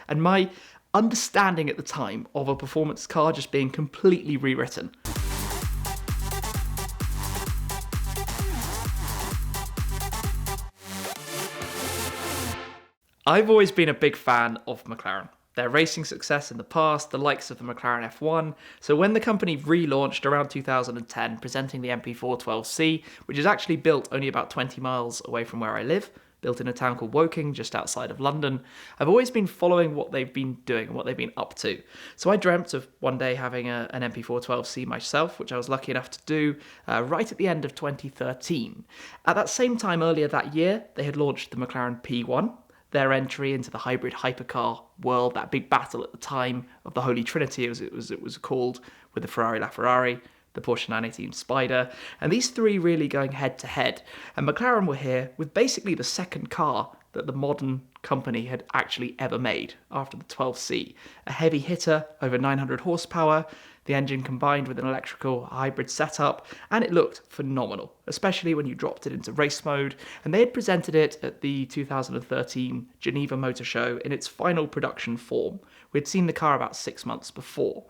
and my understanding at the time of a performance car just being completely rewritten. I've always been a big fan of McLaren. Their racing success in the past, the likes of the McLaren F1. So when the company relaunched around 2010, presenting the MP412C, which is actually built only about 20 miles away from where I live, built in a town called Woking, just outside of London, I've always been following what they've been doing and what they've been up to. So I dreamt of one day having an MP412C myself, which I was lucky enough to do right at the end of 2013. At that same time, earlier that year, they had launched the McLaren P1, their entry into the hybrid hypercar world, that big battle at the time of the Holy Trinity, as it was called, with the Ferrari LaFerrari, the Porsche 918 Spider, and these three really going head to head. And McLaren were here with basically the second car that the modern company had actually ever made after the 12C. A heavy hitter, over 900 horsepower, the engine combined with an electrical hybrid setup, and it looked phenomenal, especially when you dropped it into race mode. And they had presented it at the 2013 Geneva Motor Show in its final production form. We'd seen the car about 6 months before.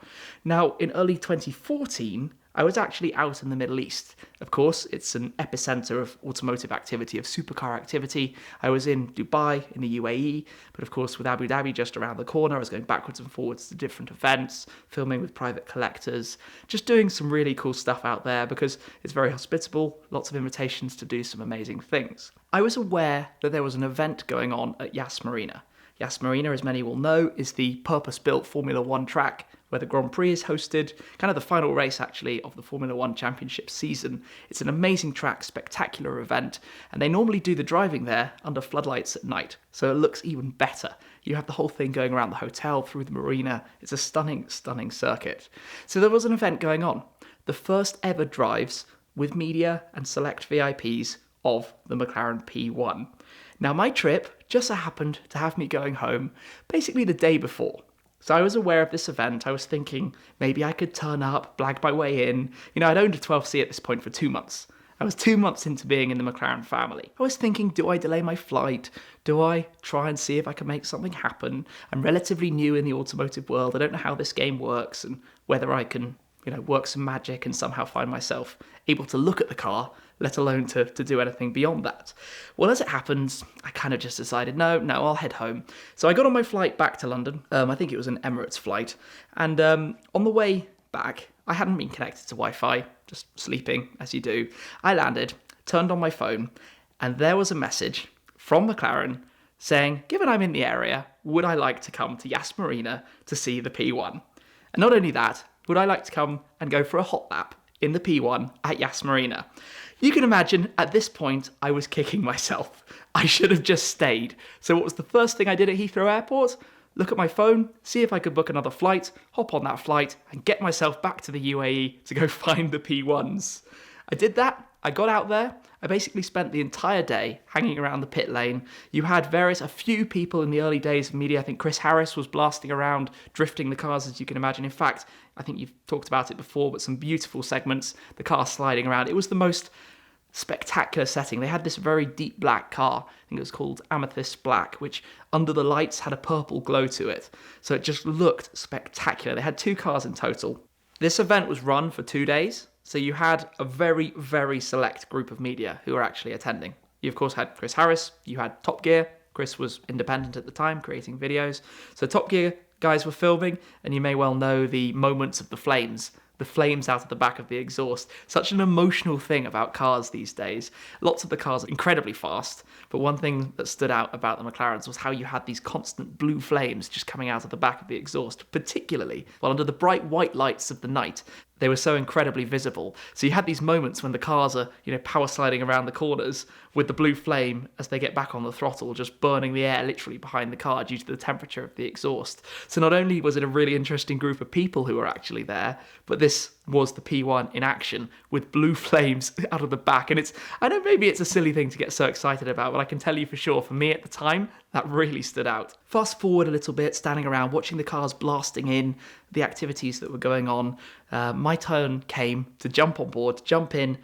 Now, in early 2014, I was actually out in the Middle East. Of course, it's an epicenter of automotive activity, of supercar activity. I was in Dubai, in the UAE, but of course with Abu Dhabi just around the corner, I was going backwards and forwards to different events, filming with private collectors, just doing some really cool stuff out there because it's very hospitable, lots of invitations to do some amazing things. I was aware that there was an event going on at Yas Marina. Yas Marina, as many will know, is the purpose-built Formula One track where the Grand Prix is hosted, kind of the final race actually of the Formula One Championship season. It's an amazing track, spectacular event, and they normally do the driving there under floodlights at night, so it looks even better. You have the whole thing going around the hotel, through the marina. It's a stunning, stunning circuit. So there was an event going on, the first ever drives with media and select VIPs of the McLaren P1. Now my trip just so happened to have me going home basically the day before. So I was aware of this event. I was thinking maybe I could turn up, blag my way in. You know, I'd owned a 12C at this point for 2 months. I was 2 months into being in the McLaren family. I was thinking, do I delay my flight? Do I try and see if I can make something happen? I'm relatively new in the automotive world. I don't know how this game works and whether I can, work some magic and somehow find myself able to look at the car, let alone to do anything beyond that. Well, as it happens, I kind of just decided, no, I'll head home. So I got on my flight back to London. I think it was an Emirates flight. And on the way back, I hadn't been connected to Wi-Fi, just sleeping, as you do. I landed, turned on my phone, and there was a message from McLaren saying, given I'm in the area, would I like to come to Yas Marina to see the P1? And not only that, would I like to come and go for a hot lap in the P1 at Yas Marina? You can imagine, at this point, I was kicking myself. I should have just stayed. So what was the first thing I did at Heathrow Airport? Look at my phone, see if I could book another flight, hop on that flight, and get myself back to the UAE to go find the P1s. I did that. I got out there. I basically spent the entire day hanging around the pit lane. You had a few people in the early days of media. I think Chris Harris was blasting around, drifting the cars, as you can imagine. In fact, I think you've talked about it before, but some beautiful segments, the car sliding around. It was the most spectacular setting. They had this very deep black car, I think it was called Amethyst Black, which under the lights had a purple glow to it. So it just looked spectacular. They had 2 cars in total. This event was run for 2 days. So you had a very, very select group of media who were actually attending. You, of course, had Chris Harris. You had Top Gear. Chris was independent at the time, creating videos. So Top Gear guys were filming, and you may well know the moments of the flames out of the back of the exhaust. Such an emotional thing about cars these days. Lots of the cars are incredibly fast, but one thing that stood out about the McLarens was how you had these constant blue flames just coming out of the back of the exhaust, particularly while under the bright white lights of the night. They were so incredibly visible. So you had these moments when the cars are, power sliding around the corners with the blue flame as they get back on the throttle, just burning the air literally behind the car due to the temperature of the exhaust. So not only was it a really interesting group of people who were actually there, but this was the P1 in action with blue flames out of the back. And I know maybe it's a silly thing to get so excited about, but I can tell you for sure, for me at the time, that really stood out. Fast forward a little bit, standing around, watching the cars blasting in, the activities that were going on. My turn came to jump on board, jump in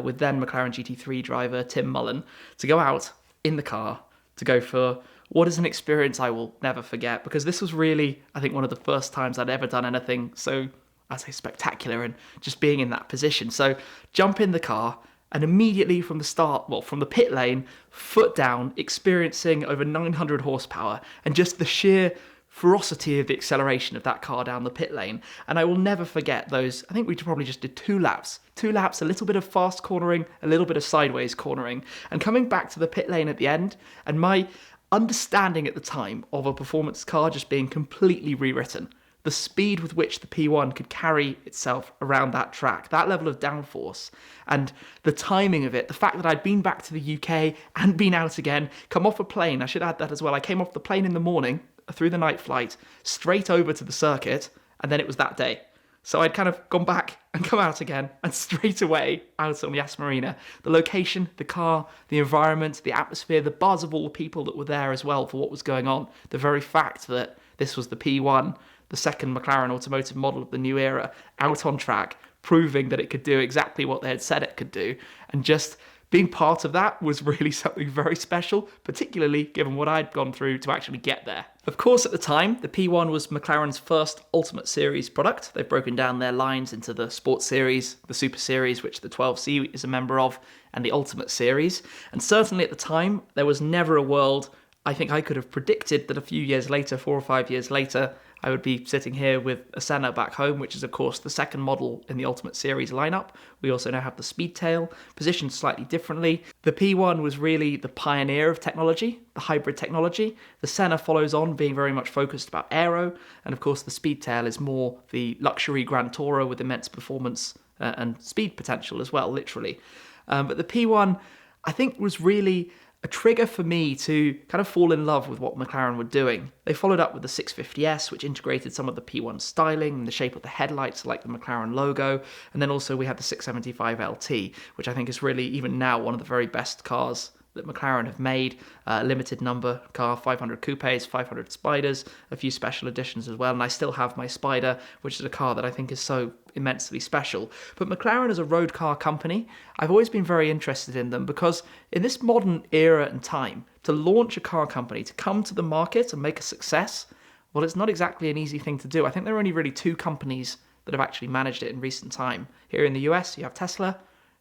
with then McLaren GT3 driver Tim Mullen, to go out in the car to go for what is an experience I will never forget, because this was really, I think, one of the first times I'd ever done anything so, I'd say, spectacular, and just being in that position. So jump in the car, and immediately from the start, well, from the pit lane, foot down, experiencing over 900 horsepower, and just the sheer ferocity of the acceleration of that car down the pit lane. And I will never forget those, I think we probably just did 2 laps, a little bit of fast cornering, a little bit of sideways cornering, and coming back to the pit lane at the end, and my understanding at the time of a performance car just being completely rewritten. The speed with which the P1 could carry itself around that track, that level of downforce, and the timing of it, the fact that I'd been back to the UK and been out again, come off a plane, I should add that as well. I came off the plane in the morning, through the night flight, straight over to the circuit, and then it was that day. So I'd kind of gone back and come out again, and straight away out on the Yas Marina. The location, the car, the environment, the atmosphere, the buzz of all the people that were there as well for what was going on. The very fact that this was the P1, the second McLaren automotive model of the new era, out on track, proving that it could do exactly what they had said it could do. And just being part of that was really something very special, particularly given what I'd gone through to actually get there. Of course, at the time, the P1 was McLaren's first Ultimate Series product. They've broken down their lines into the Sports Series, the Super Series, which the 12C is a member of, and the Ultimate Series. And certainly at the time, there was never a world I think I could have predicted that a few years later, 4 or 5 years later, I would be sitting here with a Senna back home, which is, of course, the second model in the Ultimate Series lineup. We also now have the Speedtail, positioned slightly differently. The P1 was really the pioneer of technology, the hybrid technology. The Senna follows on, being very much focused about aero, and of course the Speedtail is more the luxury Grand Tourer with immense performance and speed potential as well, literally. But the P1, I think, was really a trigger for me to kind of fall in love with what McLaren were doing. They followed up with the 650S, which integrated some of the P1 styling and the shape of the headlights, like the McLaren logo. And then also we had the 675LT, which I think is really, even now, one of the very best cars that McLaren have made. Limited number car, 500 coupes, 500 spiders, a few special editions as well. And I still have my Spider, which is a car that I think is so immensely special. But McLaren as a road car company, I've always been very interested in them, because in this modern era and time, to launch a car company, to come to the market and make a success, well, it's not exactly an easy thing to do. I think there are only really 2 companies that have actually managed it in recent time. Here in the US, you have Tesla.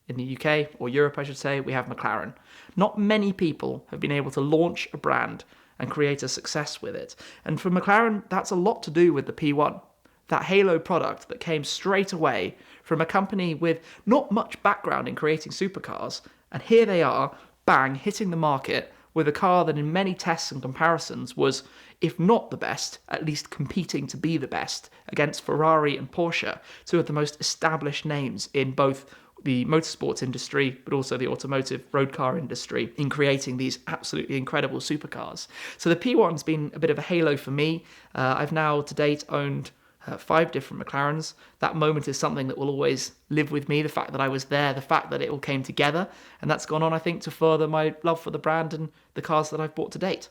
In the UK, or Europe I should say, we have McLaren. Not many people have been able to launch a brand and create a success with it. And for McLaren, that's a lot to do with the P1. That halo product that came straight away from a company with not much background in creating supercars. And here they are, bang, hitting the market with a car that in many tests and comparisons was, if not the best, at least competing to be the best against Ferrari and Porsche, 2 of the most established names in both the motorsports industry, but also the automotive road car industry, in creating these absolutely incredible supercars. So the P1's been a bit of a halo for me. I've now to date owned 5 different McLarens. That moment is something that will always live with me, the fact that I was there, the fact that it all came together, and that's gone on, I think, to further my love for the brand and the cars that I've bought to date.